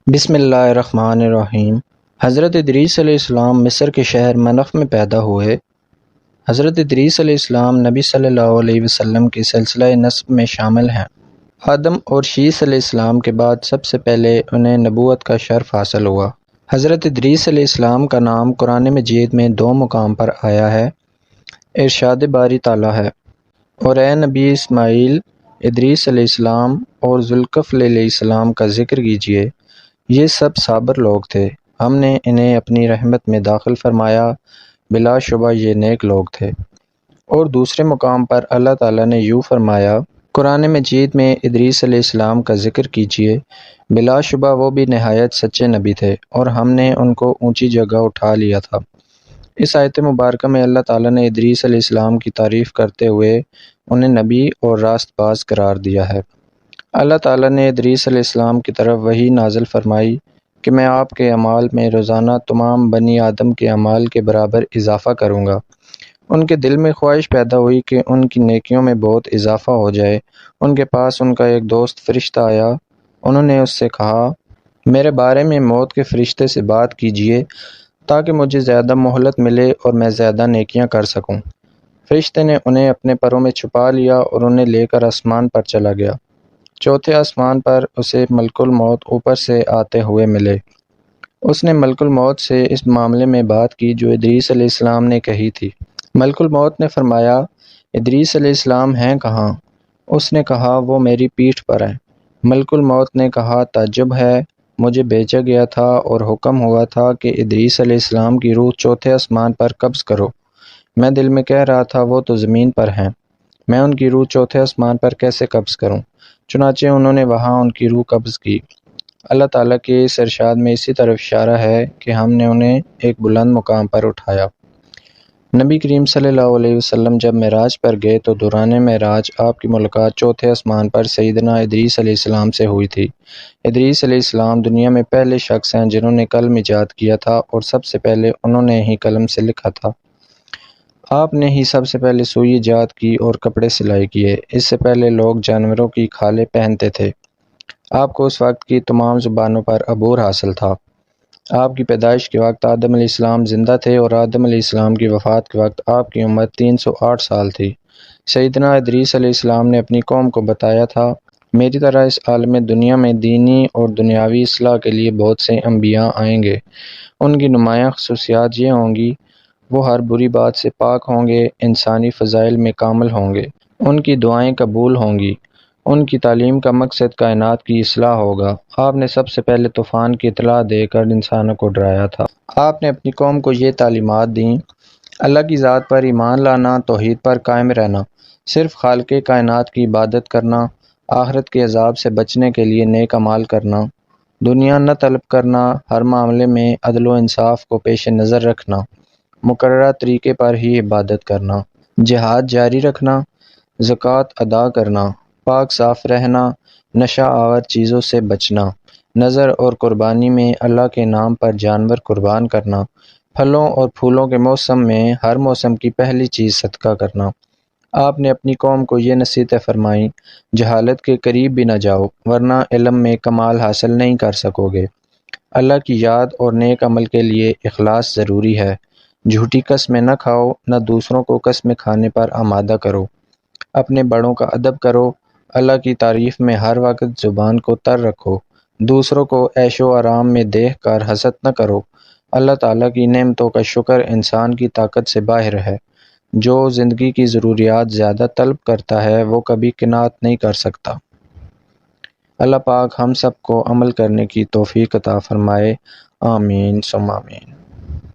بسم اللہ الرحمن الرحیم۔ حضرت ادریس علیہ السلام مصر کے شہر منف میں پیدا ہوئے۔ حضرت ادریس علیہ السلام نبی صلی اللہ علیہ وسلم کی سلسلہ نسب میں شامل ہیں۔ آدم اور شیث علیہ السلام کے بعد سب سے پہلے انہیں نبوت کا شرف حاصل ہوا۔ حضرت ادریس علیہ السلام کا نام قرآن مجید میں 2 مقام پر آیا ہے۔ ارشاد باری تعالیٰ ہے، اور اے نبی اسماعیل، ادریس علیہ السلام اور ذوالکفل علیہ السلام کا ذکر کیجیے، یہ سب صابر لوگ تھے، ہم نے انہیں اپنی رحمت میں داخل فرمایا، بلا شبہ یہ نیک لوگ تھے۔ اور دوسرے مقام پر اللہ تعالیٰ نے یوں فرمایا، قرآن مجید میں ادریس علیہ السلام کا ذکر کیجیے، بلا شبہ وہ بھی نہایت سچے نبی تھے اور ہم نے ان کو اونچی جگہ اٹھا لیا تھا۔ اس آیت مبارکہ میں اللہ تعالیٰ نے ادریس علیہ السلام کی تعریف کرتے ہوئے انہیں نبی اور راست باز قرار دیا ہے۔ اللہ تعالیٰ نے ادریس علیہ السلام کی طرف وحی نازل فرمائی کہ میں آپ کے اعمال میں روزانہ تمام بنی آدم کے اعمال کے برابر اضافہ کروں گا۔ ان کے دل میں خواہش پیدا ہوئی کہ ان کی نیکیوں میں بہت اضافہ ہو جائے۔ ان کے پاس ان کا ایک دوست فرشتہ آیا، انہوں نے اس سے کہا، میرے بارے میں موت کے فرشتے سے بات کیجیے تاکہ مجھے زیادہ مہلت ملے اور میں زیادہ نیکیاں کر سکوں۔ فرشتے نے انہیں اپنے پروں میں چھپا لیا اور انہیں لے کر آسمان پر چلا گیا۔ چوتھے آسمان پر اسے ملک الموت اوپر سے آتے ہوئے ملے۔ اس نے ملک الموت سے اس معاملے میں بات کی جو ادریس علیہ السلام نے کہی تھی۔ ملک الموت نے فرمایا، ادریس علیہ السلام ہیں کہاں؟ اس نے کہا، وہ میری پیٹھ پر ہیں۔ ملک الموت نے کہا، تعجب ہے، مجھے بھیجا گیا تھا اور حکم ہوا تھا کہ ادریس علیہ السلام کی روح چوتھے آسمان پر قبض کرو۔ میں دل میں کہہ رہا تھا وہ تو زمین پر ہیں، میں ان کی روح چوتھے آسمان پر کیسے قبض کروں؟ چنانچہ انہوں نے وہاں ان کی روح قبض کی۔ اللہ تعالیٰ کے اس ارشاد میں اسی طرف اشارہ ہے کہ ہم نے انہیں ایک بلند مقام پر اٹھایا۔ نبی کریم صلی اللہ علیہ وسلم جب معراج پر گئے تو دوران معراج آپ کی ملاقات چوتھے آسمان پر سیدنا ادریس علیہ السلام سے ہوئی تھی۔ ادریس علیہ السلام دنیا میں پہلے شخص ہیں جنہوں نے قلم ایجاد کیا تھا اور سب سے پہلے انہوں نے ہی قلم سے لکھا تھا۔ آپ نے ہی سب سے پہلے سوئی ایجاد کی اور کپڑے سلائی کیے۔ اس سے پہلے لوگ جانوروں کی کھالیں پہنتے تھے۔ آپ کو اس وقت کی تمام زبانوں پر عبور حاصل تھا۔ آپ کی پیدائش کے وقت آدم علیہ السلام زندہ تھے اور آدم علیہ السلام کی وفات کے وقت آپ کی عمر 308 سال تھی۔ سیدنا ادریس علیہ السلام نے اپنی قوم کو بتایا تھا، میری طرح اس عالم دنیا میں دینی اور دنیاوی اصلاح کے لیے بہت سے انبیاء آئیں گے۔ ان کی نمایاں خصوصیات یہ ہوں گی، وہ ہر بری بات سے پاک ہوں گے، انسانی فضائل میں کامل ہوں گے، ان کی دعائیں قبول ہوں گی، ان کی تعلیم کا مقصد کائنات کی اصلاح ہوگا۔ آپ نے سب سے پہلے طوفان کی اطلاع دے کر انسانوں کو ڈرایا تھا۔ آپ نے اپنی قوم کو یہ تعلیمات دیں، اللہ کی ذات پر ایمان لانا، توحید پر قائم رہنا، صرف خالق کائنات کی عبادت کرنا، آخرت کے عذاب سے بچنے کے لیے نیک اعمال کرنا، دنیا نہ طلب کرنا، ہر معاملے میں عدل و انصاف کو پیش نظر رکھنا، مقررہ طریقے پر ہی عبادت کرنا، جہاد جاری رکھنا، زکوٰۃ ادا کرنا، پاک صاف رہنا، نشہ آور چیزوں سے بچنا، نظر اور قربانی میں اللہ کے نام پر جانور قربان کرنا، پھلوں اور پھولوں کے موسم میں ہر موسم کی پہلی چیز صدقہ کرنا۔ آپ نے اپنی قوم کو یہ نصیحتیں فرمائیں، جہالت کے قریب بھی نہ جاؤ ورنہ علم میں کمال حاصل نہیں کر سکو گے۔ اللہ کی یاد اور نیک عمل کے لیے اخلاص ضروری ہے۔ جھوٹی قسمیں نہ کھاؤ، نہ دوسروں کو قسمیں کھانے پر آمادہ کرو۔ اپنے بڑوں کا ادب کرو، اللہ کی تعریف میں ہر وقت زبان کو تر رکھو۔ دوسروں کو عیش و آرام میں دیکھ کر حسد نہ کرو۔ اللہ تعالیٰ کی نعمتوں کا شکر انسان کی طاقت سے باہر ہے۔ جو زندگی کی ضروریات زیادہ طلب کرتا ہے وہ کبھی قناعت نہیں کر سکتا۔ اللہ پاک ہم سب کو عمل کرنے کی توفیق عطا فرمائے، آمین ثم آمین۔